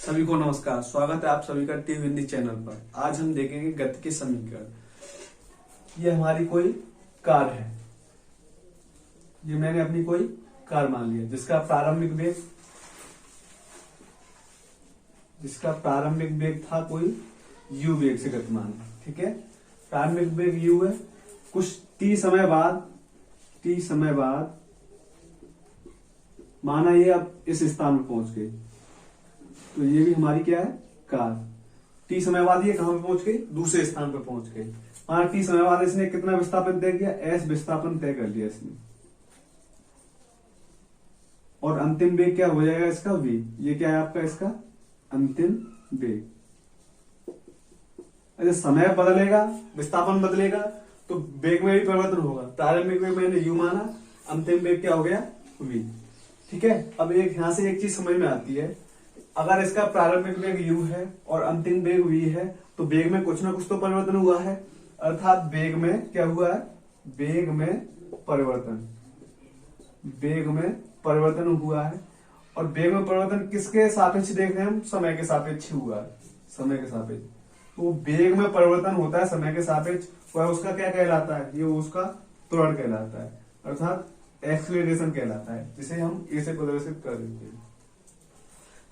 सभी को नमस्कार। स्वागत है आप सभी का टी हिंदी चैनल पर। आज हम देखेंगे गति के समीकरण। ये हमारी कोई कार है, ये मैंने अपनी कोई कार मान लिया जिसका प्रारंभिक वेग था कोई u वेग से गतिमान है। ठीक है, प्रारंभिक वेग u है। कुछ t समय बाद माना ये अब इस स्थान पर पहुंच गई, तो ये भी हमारी क्या है, कार। t समय बाद ये कहां पे पहुंच गई, दूसरे स्थान पर पहुंच गई। माना t समय बाद इसने कितना विस्थापन तय किया, s विस्थापन तय कर लिया इसने, और अंतिम वेग क्या हो जाएगा इसका, v। ये क्या है आपका इसका अंतिम वेग। अगर समय बदलेगा, विस्थापन बदलेगा, तो वेग में भी परिवर्तन होगा। प्रारंभिक वेग मैंने u माना, अंतिम वेग क्या हो गया, v। ठीक है, अब यहां से एक चीज समझ में आती है, अगर इसका प्रारंभिक वेग u है और अंतिम वेग v है, तो वेग में कुछ ना कुछ तो परिवर्तन हुआ है। अर्थात वेग में क्या हुआ है, वेग में परिवर्तन हुआ है। और वेग में परिवर्तन किसके सापेक्ष देख रहे हैं हम, समय के सापेक्ष हुआ है, समय के सापेक्ष। तो वेग में परिवर्तन होता है समय के सापेक्ष, वह उसका क्या कहलाता है, ये उसका त्वरण कहलाता है, अर्थात एक्सीलरेशन कहलाता है, जिसे हम ए से प्रदर्शित कर देते हैं।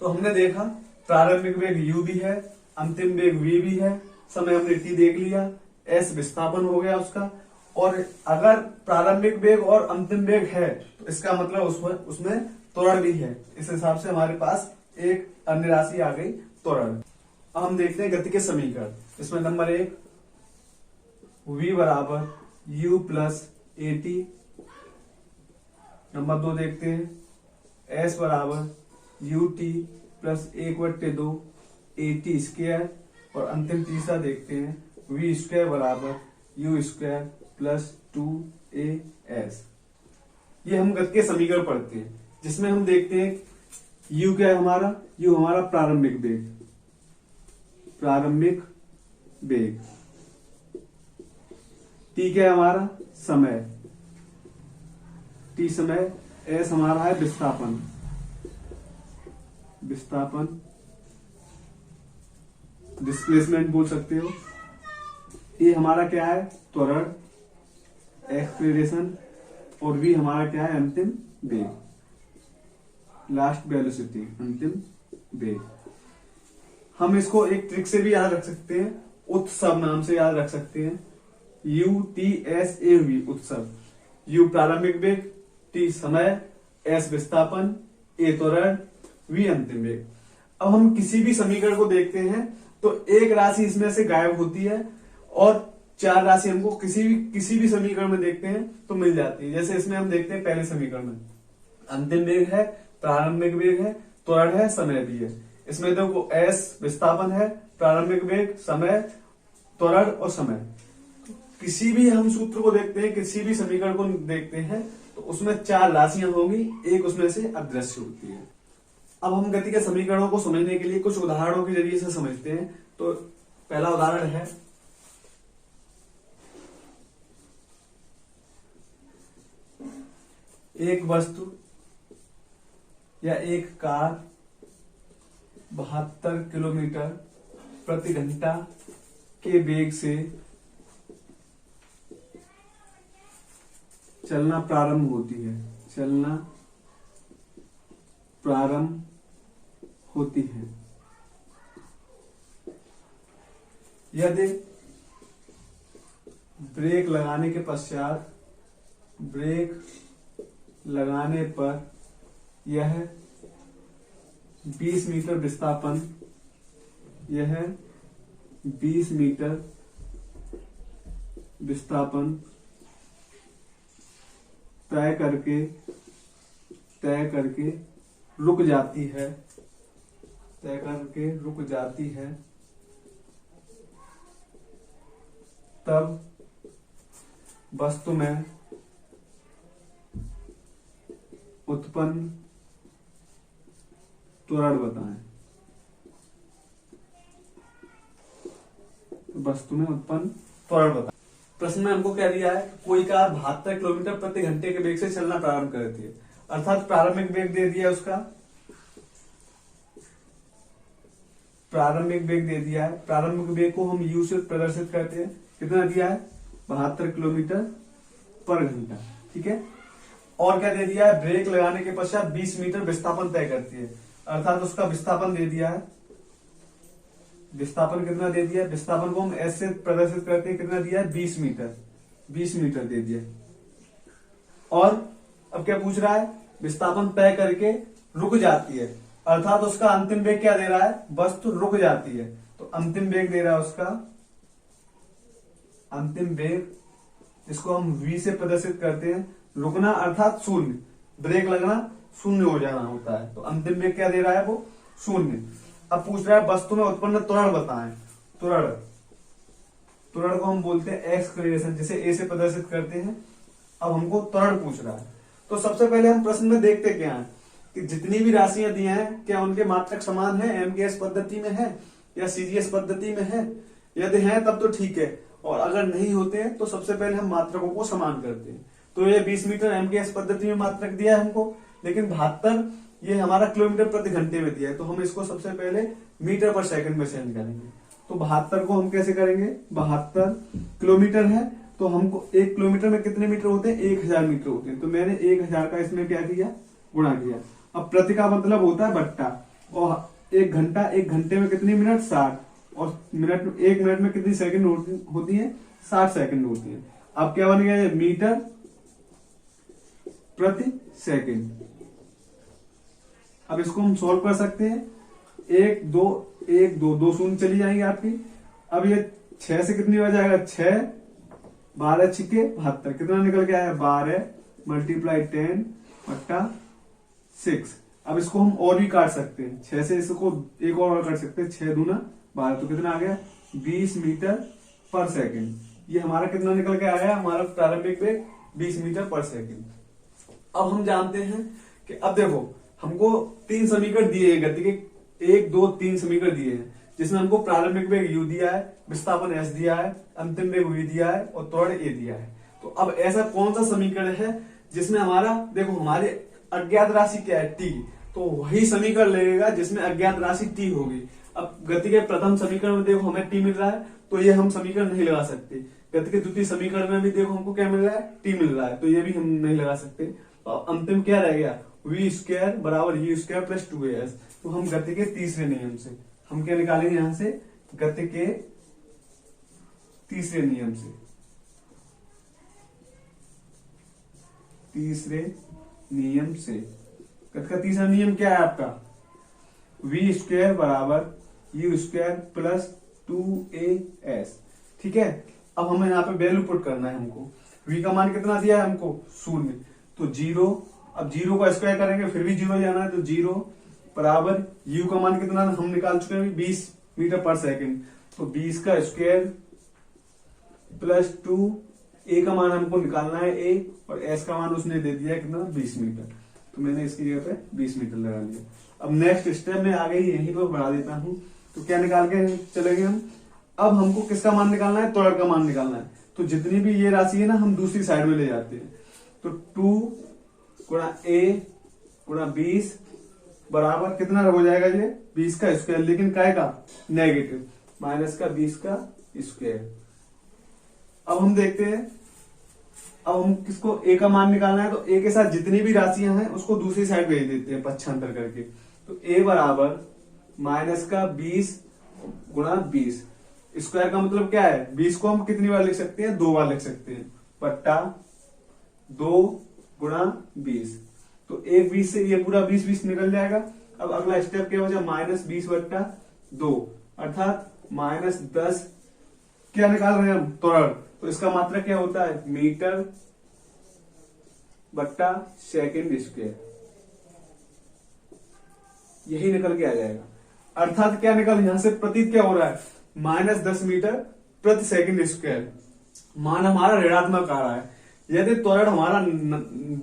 तो हमने देखा प्रारंभिक वेग u भी है, अंतिम वेग v भी है, समय हमने t देख लिया, s विस्थापन हो गया उसका। और अगर प्रारंभिक वेग और अंतिम वेग है तो इसका मतलब उसमें त्वरण भी है। इस हिसाब से हमारे पास एक अन्य राशि आ गई, त्वरण। अब हम देखते हैं गति के समीकरण। इसमें नंबर 1 v बराबर u प्लस at। नंबर 2 देखते हैं s बराबर ut प्लस 1/2 at स्क्वायर। और अंतिम तीसरा देखते हैं v स्क्वायर बराबर u स्क्वायर प्लस 2as। ये हम गति के समीकरण पढ़ते हैं, जिसमें हम देखते हैं u क्या है हमारा, u हमारा प्रारंभिक वेग, t क्या है हमारा समय, t समय, s हमारा है विस्थापन, डिस्प्लेसमेंट बोल सकते हो। ये हमारा क्या है, त्वरण, एक्सीलरेशन। और v हमारा क्या है, अंतिम वेग, लास्ट वेलोसिटी, अंतिम वेग। हम इसको एक ट्रिक से भी याद रख सकते हैं, उत्सव नाम से याद रख सकते हैं, UTSAV, उत्सव। u प्रारंभिक वेग, t समय, s विस्थापन, a त्वरण, v अंतिम वेग। अब हम किसी भी समीकरण को देखते हैं तो एक राशि इसमें से गायब होती है और 4 राशि हमको किसी भी समीकरण में देखते हैं तो मिल जाती है। जैसे इसमें हम देखते हैं पहले समीकरण में अंतिम वेग है, प्रारंभिक वेग है, त्वरण है, समय भी है। इसमें देखो s विस्थापन है, प्रारंभिक वेग, समय, त्वरण और समय। किसी भी हम सूत्र को देखते हैं, किसी भी समीकरण को देखते हैं तो उसमें 4 राशियां होंगी, एक उसमें से अदृश्य होती है। अब हम गति के समीकरणों को समझने के लिए कुछ उदाहरणों के जरिए से समझते हैं। तो पहला उदाहरण है, एक वस्तु या एक कार 72 किलोमीटर प्रति घंटा के वेग से चलना प्रारंभ होती है। यदि ब्रेक लगाने पर यह 20 मीटर विस्थापन तय करके रुक जाती है, तब वस्तु में उत्पन्न त्वरण बताएं। प्रश्न में हमको क्या दिया है, कोई कार 72 किलोमीटर प्रति घंटे के वेग से चलना प्रारंभ करती है। अर्थात प्रारंभिक वेग दे दिया उसका प्रारंभिक वेग दे दिया है, प्रारंभिक वेग को हम यू से प्रदर्शित करते हैं, कितना दिया है 72 किलोमीटर पर घंटा, ठीक है। और क्या दे दिया है, ब्रेक लगाने के पश्चात 20 मीटर विस्थापन तय करती है, अर्थात उसका विस्थापन दे दिया है। विस्थापन कितना दे दिया है, विस्थापन को हम एस से प्रदर्शित करते हैं, कितना दिया है 20 मीटर, 20 मीटर दे दिया। और अब क्या पूछ रहा है, विस्थापन तय करके रुक जाती है, अर्थात उसका अंतिम वेग क्या दे रहा है, वस्तु रुक जाती है, तो अंतिम वेग दे रहा है उसका अंतिम वेग, जिसको हम v से प्रदर्शित करते हैं। रुकना अर्थात शून्य, ब्रेक लगना शून्य हो जाना होता है, तो अंतिम वेग क्या दे रहा है, वो शून्य। अब पूछ रहा है वस्तु में उत्पन्न त्वरण बताएं। त्वरण, त्वरण को हम बोलते हैं एक्सक्लेरेशन, जिसे ए से प्रदर्शित करते हैं। अब हमको त्वरण पूछ रहा है, तो सबसे पहले हम प्रश्न में देखते क्या है कि जितनी भी राशियां दी हैं क्या उनके मात्रक समान है, एमकेएस पद्धति में है या सीजीएस पद्धति में है। यदि है तब तो ठीक है, और अगर नहीं होते हैं तो सबसे पहले हम मात्रकों को समान करते हैं। तो ये 20 मीटर एमकेएस पद्धति में मात्रक दिया है हमको, लेकिन 72 ये हमारा किलोमीटर प्रति घंटे में दिया है, तो हम इसको सबसे पहले मीटर पर सेकंड में चेंज करेंगे। तो 72 को हम कैसे करेंगे, 72 किलोमीटर है, तो हमको 1 किलोमीटर में कितने मीटर होते हैं, 1000 मीटर होते हैं, तो मैंने 1000 का इसमें क्या किया, गुणा किया। अब प्रति का मतलब होता है बट्टा, और 1 घंटा, 1 घंटे में कितनी मिनट 60, और मिनट 1 मिनट में कितनी सेकंड होती है 60 सेकंड होती है। अब क्या बन गया, मीटर प्रति सेकंड। अब इसको हम सॉल्व कर सकते हैं, 1 2 1 2 2 शून्य चली जाएंगे आपकी। अब ये 6 से कितनी हो जाएगा, 6 12 छिके 72, कितना निकल के आया 12 मल्टीप्लाई 10 बट्टा 6। अब इसको हम और भी काट सकते हैं, 6 से इसको एक और काट सकते हैं, 6 दूना 12, तो कितना आ गया 20 मीटर पर सेकंड। ये हमारा कितना निकल के आया, हमारा प्रारंभिक वेग 20 मीटर पर सेकंड। अब हम जानते हैं कि अब देखो हमको 3 समीकरण दिए हैं गति के, 1 2 3 समीकरण दिए हैं, जिसमें हमको प्रारंभिक वेग u दिया है, विस्थापन s दिया है, अंतिम वेग v दिया है और त्वरण a दिया है। तो अब ऐसा कौन सा समीकरण है जिसमें हमारा, देखो हमारे अज्ञात राशि क्या है t, तो वही समीकरण लगेगा जिसमें अज्ञात राशि t होगी। अब गति के प्रथम समीकरण में देखो हमें t मिल रहा है, तो ये हम समीकरण नहीं लगा सकते। गति के द्वितीय समीकरण में भी देखो हमको क्या मिल रहा है, t मिल रहा है, तो ये भी हम नहीं लगा सकते। तो अंतिम क्या रह गया, v स्क्वायर बराबर u स्क्वायर प्लस 2as। तो हम गति के तीसरे नियम से हम क्या निकालेंगे, यहां से गति के तीसरे नियम से, तीसरे नियम से गति का तीसरा नियम क्या है आपका, v स्क्वायर बराबर u स्क्वायर प्लस 2as, ठीक है। अब हमें यहाँ पे वैल्यू पुट करना है हमको, v का मान कितना दिया है हमको 0, तो 0। अब 0 का स्क्वायर करेंगे फिर भी 0 जाना है, तो 0 बराबर u का मान कितना हम निकाल चुके हैं 20 मीटर पर सेकंड, तो 20 का स्क्वायर प्लस 2, a का मान हमको निकालना है a, और s का मान उसने दे दिया कितना 20 मीटर, तो मैंने इसकी जगह पे 20 मीटर लगा लिया। अब नेक्स्ट स्टेप में आगे यहीं पर बढ़ा देता हूं, तो क्या निकाल के चलेंगे हम, अब हमको किसका मान निकालना है, त्वरण का मान निकालना है। तो जितनी भी ये राशि है ना हम दूसरी साइड में ले जाते हैं, तो 2 गुणा a गुणा 20 बराबर कितना हो जाएगा, ये 20 का स्क्वायर, लेकिन काय का नेगेटिव, माइनस का 20 का स्क्वायर। अब हम देखते हैं, अब हम किसको a का मान निकालना है, तो a के साथ जितनी भी राशियां हैं उसको दूसरी साइड भेज देते हैं पक्षांतर करके। तो a बराबर माइनस का 20 गुणा 20, स्क्वायर का मतलब क्या है, 20 को हम कितनी बार लिख सकते हैं, 2 बार लिख सकते हैं, बट्टा 2 गुणा 20, तो एक 20 से ये पूरा 20 निकल जाएगा। अब अगला स्टेप क्या हो जाए, माइनस 20 बट्टा 2, अर्थात माइनस 10 क्या निकाल रहे हैं हम, त्वरण, तो इसका मात्रा क्या होता है, मीटर बट्टा सेकंड स्क्वायर, यही निकल के आ जाएगा। अर्थात क्या निकल, यहां से प्रतीत क्या हो रहा है, माइनस 10 मीटर प्रति सेकंड स्क्वायर। मान हमारा ऋणात्मक आ रहा है, यदि त्वरण हमारा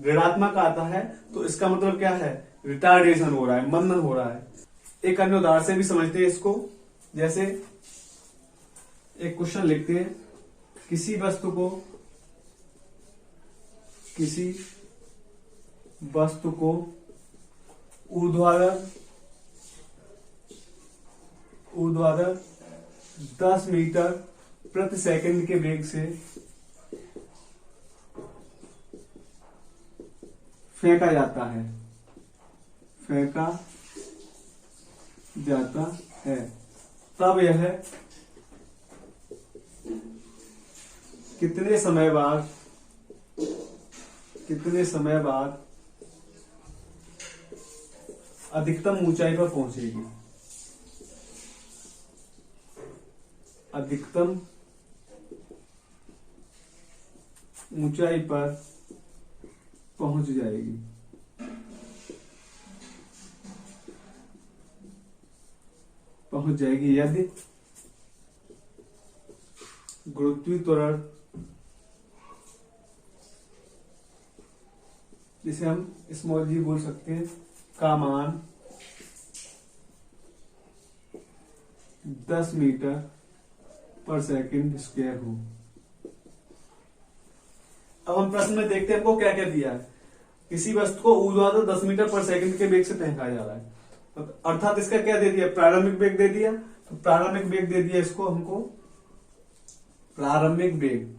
ऋणात्मक आता है तो इसका मतलब क्या है, रिटार्डेशन हो रहा है, मंदन हो रहा है। एक अन्य उदाहरण से भी समझते हैं इसको, जैसे एक क्वेश्चन लिखते हैं, किसी वस्तु को ऊर्ध्वाधर ऊर्ध्वाधर 10 मीटर प्रति सेकंड के वेग से फेंका जाता है, फेंका जाता है, तब यह कितने समय बाद अधिकतम ऊंचाई पर पहुंचेगी, अधिकतम ऊंचाई पर पहुंच जाएगी। यदि गुरुत्वीय त्वरण, जिसे हम स्मॉल जी बोल सकते हैं, का मान 10 मीटर पर सेकंड स्क्वायर हो। अब हम प्रश्न में देखते हैं हमको क्या क्या दिया है। किसी वस्तु को ऊर्ध्वाधर 10 मीटर पर सेकंड के वेग से फेंका जा रहा है, तो अर्थात इसका क्या दे दिया, प्रारंभिक वेग दे दिया। तो प्रारंभिक वेग दे दिया इसको हमको, प्रारंभिक वेग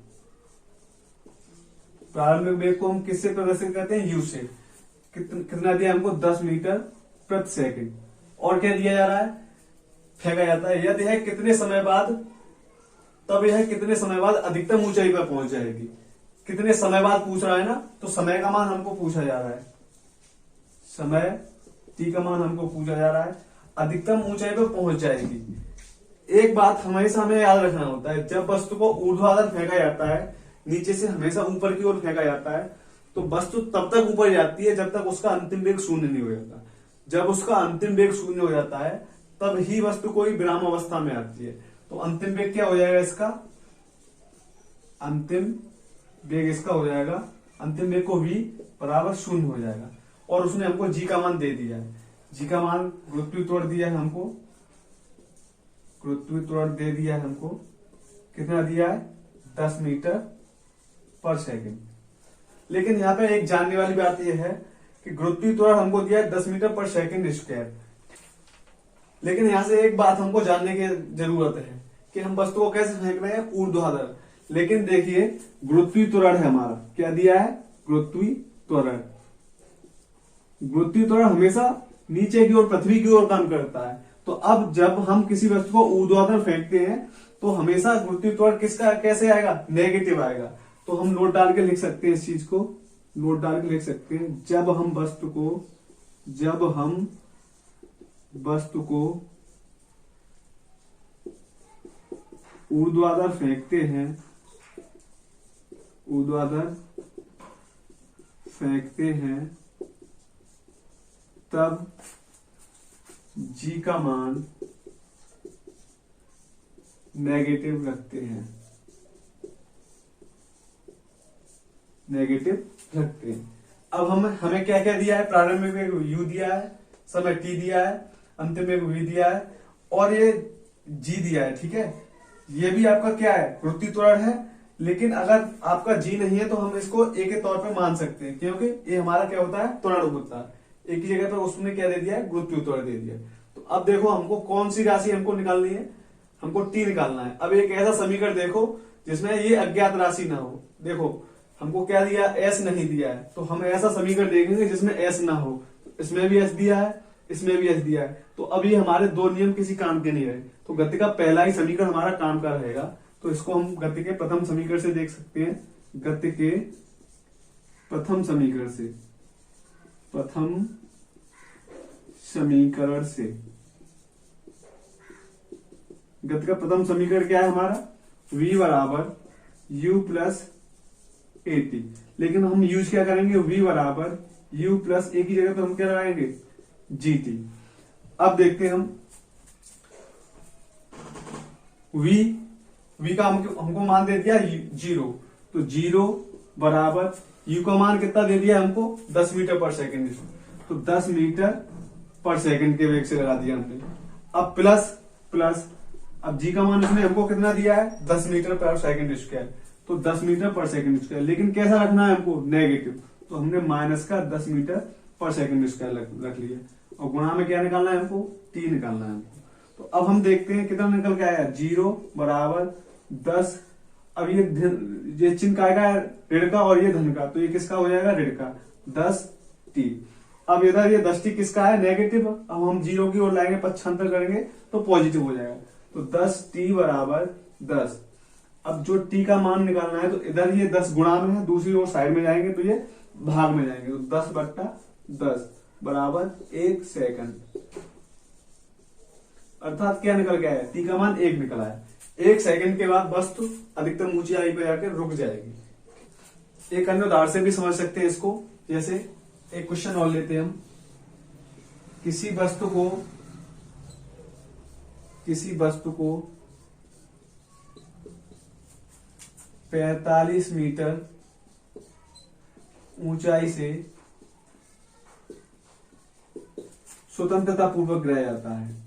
को हम किससे प्रदर्शित करते हैं, यू से। कितना दिया हमको, 10 मीटर प्रति सेकंड। और क्या दिया जा रहा है, फेंका जाता है। यदि है कितने समय बाद, तब यह कितने समय बाद अधिकतम ऊंचाई पर पहुंच जाएगी। कितने समय बाद पूछ रहा है ना, तो समय का मान हमको पूछा जा रहा है, समय टी का मान हमको पूछा जा रहा है, अधिकतम ऊंचाई पर पहुंच जाएगी। एक बात हमेशा हमें याद रखना होता है, जब वस्तु को ऊर्ध्वाधर फेंका जाता है, नीचे से हमेशा ऊपर की ओर फेंका जाता है, तो वस्तु तब तक ऊपर जाती है जब तक उसका अंतिम वेग शून्य नहीं हो जाता। जब उसका अंतिम वेग शून्य हो जाता है, तब ही वस्तु कोई विराम अवस्था में आती है। तो अंतिम वेग क्या हो जाएगा इसका, अंतिम वेग इसका हो जाएगा, अंतिम वेग को v बराबर 0 हो जाएगा। और उसने हमको g का मान दे दिया है, g का मान गुरुत्वीय त्वरण दिया है हमको, गुरुत्वीय त्वरण दे दिया है हमको, कितना दिया है, 10 मीटर पर सेकंड। लेकिन यहाँ पे एक जानने वाली बात यह है कि गुरुत्वीय त्वरण हमको दिया है 10 मीटर पर सेकंड स्क्वायर। लेकिन यहाँ से एक बात हमको जानने की जरूरत है कि हम वस्तु को कैसे फेंक रहे हैं, ऊर्ध्वाधर। लेकिन देखिए गुरुत्वीय त्वरण है हमारा, क्या दिया है, गुरुत्वीय त्वरण। गुरुत्वीय त्वरण हमेशा नीचे की ओर, पृथ्वी की ओर काम करता है। तो अब जब हम किसी वस्तु को ऊर्ध्वाधर फेंकते हैं, तो हमेशा गुरुत्वीय त्वरण किसका कैसे आएगा, नेगेटिव आएगा। तो हम नोट डाल के लिख सकते हैं, इस चीज को नोट डाल के लिख सकते हैं, जब हम वस्तु को ऊर्ध्वाधर फेंकते हैं, तब g का मान नेगेटिव रखते हैं, अब हमें क्या क्या दिया है, प्रारंभिक वेग u दिया है, समय t दिया है, अंतिम वेग v दिया है, और ये g दिया है। ठीक है, ये भी आपका क्या है, गुरुत्वीय त्वरण है। लेकिन अगर आपका g नहीं है तो हम इसको a के तौर पे मान सकते हैं, क्योंकि ये हमारा क्या होता है, त्वरण होता है। एक ही जगह पर उसने क्या दे दिया है, गुरुत्वीय त्वरण दे दिया। तो अब देखो हमको कौन सी राशि हमको निकालनी है, हमको t निकालना है। अब एक ऐसा समीकरण देखो जिसमें ये अज्ञात राशि ना हो। देखो हमको क्या दिया, s नहीं दिया है, तो हम ऐसा समीकरण देखेंगे जिसमें s ना हो। इसमें भी s दिया है, इसमें भी s दिया है, तो अभी हमारे दो नियम किसी काम के नहीं रहे। तो गति का पहला ही समीकरण हमारा काम का रहेगा। तो इसको हम गति के प्रथम समीकरण से देख सकते हैं, गति के प्रथम समीकरण से, गति का प्रथम समीकरण क्या है हमारा, v बराबर u प्लस at। लेकिन हम यूज क्या करेंगे, v बराबर u प्लस a की जगह पे हम क्या लगाएंगे, gt। अब देखते हैं हम v का हमको मान दे दिया 0, तो 0 बराबर u का मान कितना दे दिया हमको, 10 मीटर पर सेकंड। तो 10 मीटर पर सेकंड के वेग से लगा दिया हमने। अब प्लस अब g का मान उसने हमको कितना दिया है, 10 मीटर पर सेकंड स्क्वायर। तो 10 मीटर पर सेकंड स्क्वायर, लेकिन कैसा रखना है हमको, नेगेटिव। तो हमने माइनस का 10 मीटर पर सेकंड स्क्वायर रख लिया। और गुणा में क्या निकालना है हमको, t निकालना है हमको। तो अब हम देखते हैं कितना निकल के आया, 0 बराबर 10। अब ये चिन्ह का आएगा ऋण का और ये धन का, तो ये किसका हो जाएगा, ऋण का, 10t। अब इधर ये 10t किसका है, नेगेटिव। अब हम 0 की ओर लाएंगे, पक्षांतर करेंगे तो पॉजिटिव हो जाएगा, तो 10t बराबर 10। अब जो t का मान निकालना है, तो इधर ये 10 गुणा में है, दूसरी ओर साइड में जाएंगे तो ये भाग में जाएंगे, तो 10/10 बराबर 1 सेकंड। अर्थात क्या निकल गया है, t का मान 1 निकला है। 1 सेकंड के बाद वस्तु अधिकतम ऊंचाई पर जाकर रुक जाएगी। एक अन्य उदाहरण से भी समझ सकते हैं इसको, जैसे एक क्वेश्चन और लेते हैं हम। किसी वस्तु को 45 मीटर ऊंचाई से स्वतंत्रता पूर्वक गिराया जाता है।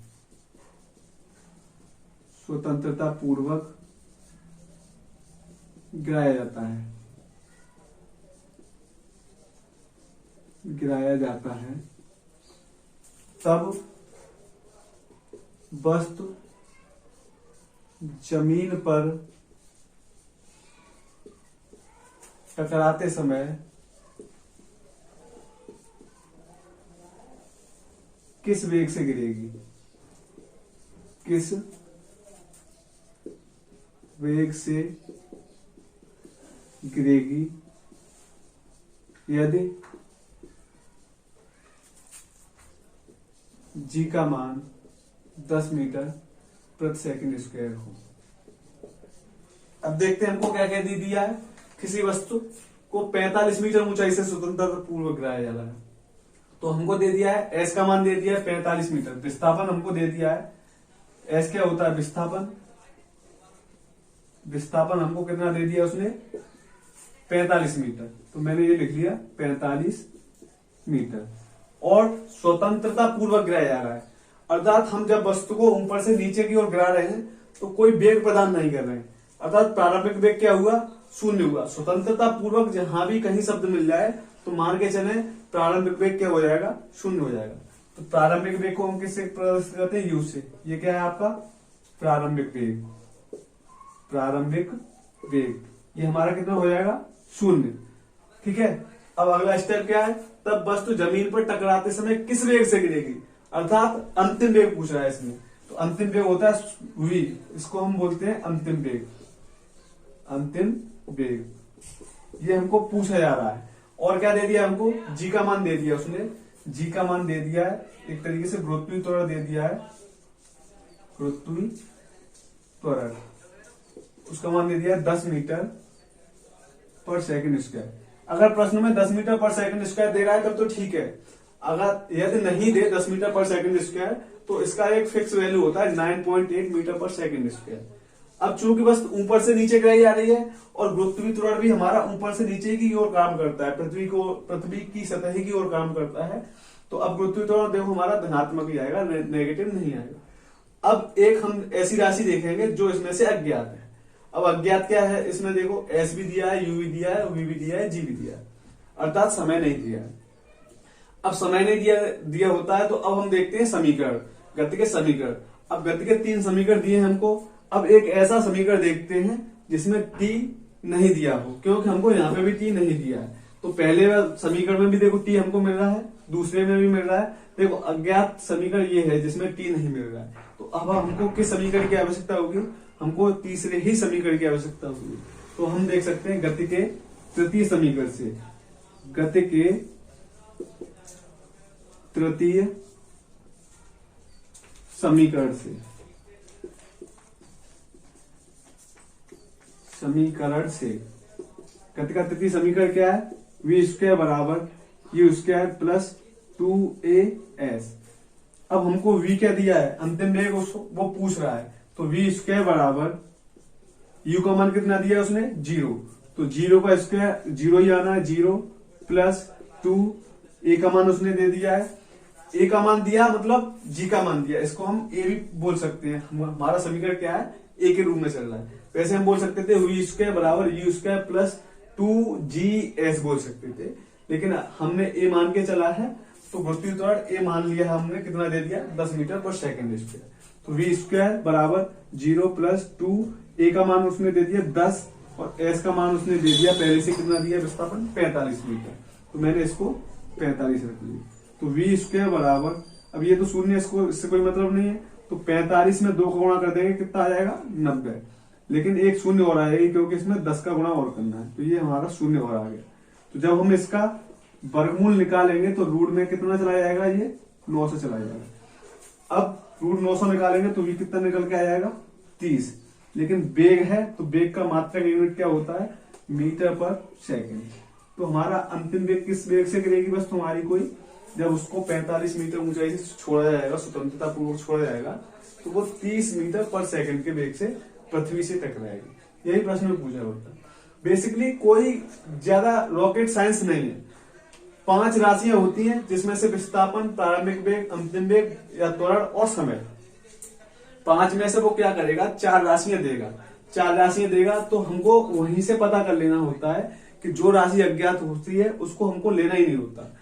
स्वतंत्रता पूर्वक गिराया जाता है तब वस्तु जमीन पर टकराते समय किस वेग से गिरेगी, किस वेग से गिरेगी यदि g का मान 10 मीटर प्रति सेकंड स्क्वायर हो। अब देखते हैं हमको क्या क्या दे दिया है। किसी वस्तु को 45 मीटर ऊंचाई से स्वतंत्रता पूर्वक गिराया जा रहा है, तो हमको दे दिया है s का मान दे दिया है 45 मीटर। विस्थापन हमको दे दिया है, s क्या होता है, विस्थापन। विस्थापन हमको कितना दे दिया उसने, 45 मीटर, तो मैंने ये लिख लिया 45 मीटर। और स्वतंत्रता पूर्वक गिराया जा रहा है, अर्थात हम जब वस्तु को ऊपर से नीचे की ओर गिरा रहे हैं तो कोई वेग प्रदान नहीं कर रहे हैं, अर्थात प्रारंभिक वेग क्या हुआ, 0 हुआ। स्वतंत्रता पूर्वक जहां भी कहीं शब्द मिल जाए तो मान के चले प्रारंभिक वेग क्या हो जाएगा, 0 हो जाएगा। तो प्रारंभिक वेग को हम किससे प्रदर्शित करते हैं, u से। ये क्या है आपका प्रारंभिक वेग। प्रारंभिक वेग ये हमारा कितना हो जाएगा, 0। ठीक है। अब अगला स्टेप क्या है, तब वस्तु जमीन पर टकराते समय किस वेग से गिरेगी, अर्थात अंतिम वेग पूछ रहा है इसमें। तो अंतिम वेग होता है v, इसको हम बोलते हैं अंतिम वेग। अंतिम वेग ये हमको पूछा जा रहा है। और क्या दे दिया हमको, g का मान दे दिया उसने। g का मान दे दिया है, एक तरीके से गुरुत्वीय त्वरण दे दिया है। गुरुत्वीय त्वरण उसका मान दे दिया है 10 मीटर पर सेकंड स्क्वायर। अगर प्रश्न में 10 मीटर पर सेकंड स्क्वायर दे रहा है तब तो ठीक है। अगर यदि नहीं दे 10 मीटर पर सेकंड स्क्वायर तो इसका एक फिक्स वैल्यू होता है 9.8 मीटर पर सेकंड स्क्वायर। अब चूंकि बस ऊपर से नीचे गिराई जा रही है और गुरुत्वीय त्वरण भी हमारा ऊपर से नीचे की ओर काम करता है, पृथ्वी की सतह की ओर काम करता है, तो अब गुरुत्वीय त्वरण देखो हमारा धनात्मक ही आएगा, नेगेटिव नहीं आएगा। अब एक हम ऐसी राशि देखेंगे जो इसमें से अज्ञात है। अब अज्ञात क्या है, इसमें देखो s भी दिया है, u भी दिया है, v भी दिया है, g भी दिया है, अर्थात समय नहीं दिया है। अब समय नहीं दिया होता है तो अब हम देखते हैं समीकरण, गति के समीकरण। अब गति के 3 समीकरण दिए हैं हमको। अब एक ऐसा समीकरण देखते हैं जिसमें t नहीं दिया हो, क्योंकि हमको यहाँ पे भी t नहीं दिया है। तो पहले समीकरण में भी देखो t हमको मिल रहा है, दूसरे में भी मिल रहा है। देखो अज्ञात समीकरण ये है जिसमें t नहीं मिल रहा है, तो अब हमको किस समीकरण की आवश्यकता होगी, हमको तीसरे ही समीकरण की आवश्यकता होगी। तो हम देख सकते हैं गति के तृतीय समीकरण से, गति के तृतीय समीकरण से गति का तृतीय समीकरण क्या है, v स्क्वायर बराबर u स्क्वायर प्लस 2as। अब हमको v क्या दिया है, अंतिम वेग वो पूछ रहा है, तो v स्क्वायर बराबर u का मान कितना दिया है उसने, 0, तो 0 का स्क्वायर 0 ही आना है, 0 प्लस 2, a का मान उसने दे दिया है। a का मान दिया मतलब g का मान दिया, इसको हम a भी बोल सकते हैं। हमारा समीकरण क्या है, a के रूप में चल रहा है। वैसे हम बोल सकते थे v स्क्वायर बराबर u स्क्वायर प्लस 2gs बोल सकते थे, लेकिन हमने a मान के चला है तो गुरुत्वीय त्वरण a मान लिया, हमने कितना दे दिया 10 मीटर पर सेकंड स्क्वायर। तो वी स्क्वायर बराबर 0 प्लस 2, ए का मान उसने दे दिया 10 और एस का मान उसने दे दिया पहले से कितना दिया विस्थापन 45 मीटर, तो मैंने इसको 45 रख लिया। तो वी स्क्वायर बराबर, अब ये तो शून्य, इसको इससे कोई मतलब नहीं है, तो 45 में 2 का गुणा कर देंगे कितना आ जाएगा 90, लेकिन एक शून्य और आएगी क्योंकि इसमें 10 का गुणा और करना है, तो ये हमारा शून्य और आ गया। तो जब हम इसका वर्गमूल निकालेंगे तो रूट में कितना चला जाएगा, ये 9 से चला जाएगा। अब रूट 900 निकालेंगे तो वी कितना निकल के आ जाएगा 30, लेकिन वेग है तो वेग का मात्रक यूनिट क्या होता है, मीटर पर सेकंड। तो हमारा अंतिम वेग किस वेग से गिरेगी, बस तुम्हारी कोई, जब उसको 45 मीटर ऊंचाई से छोड़ा जाएगा, स्वतंत्रता पूर्वक छोड़ा जाएगा, तो वो 30 मीटर पर सेकंड के वेग से पृथ्वी से टकराएगी। यही प्रश्न में पूछा होता है। बेसिकली कोई ज्यादा रॉकेट साइंस नहीं है, 5 राशियां होती हैं जिसमें से विस्थापन, प्रारंभिक वेग, अंतिम वेग या त्वरण और समय। 5 में से वो क्या करेगा, 4 राशियां देगा। 4 राशियां देगा तो हमको वहीं से पता कर लेना होता है कि जो राशि अज्ञात होती है उसको हमको लेना ही नहीं होता।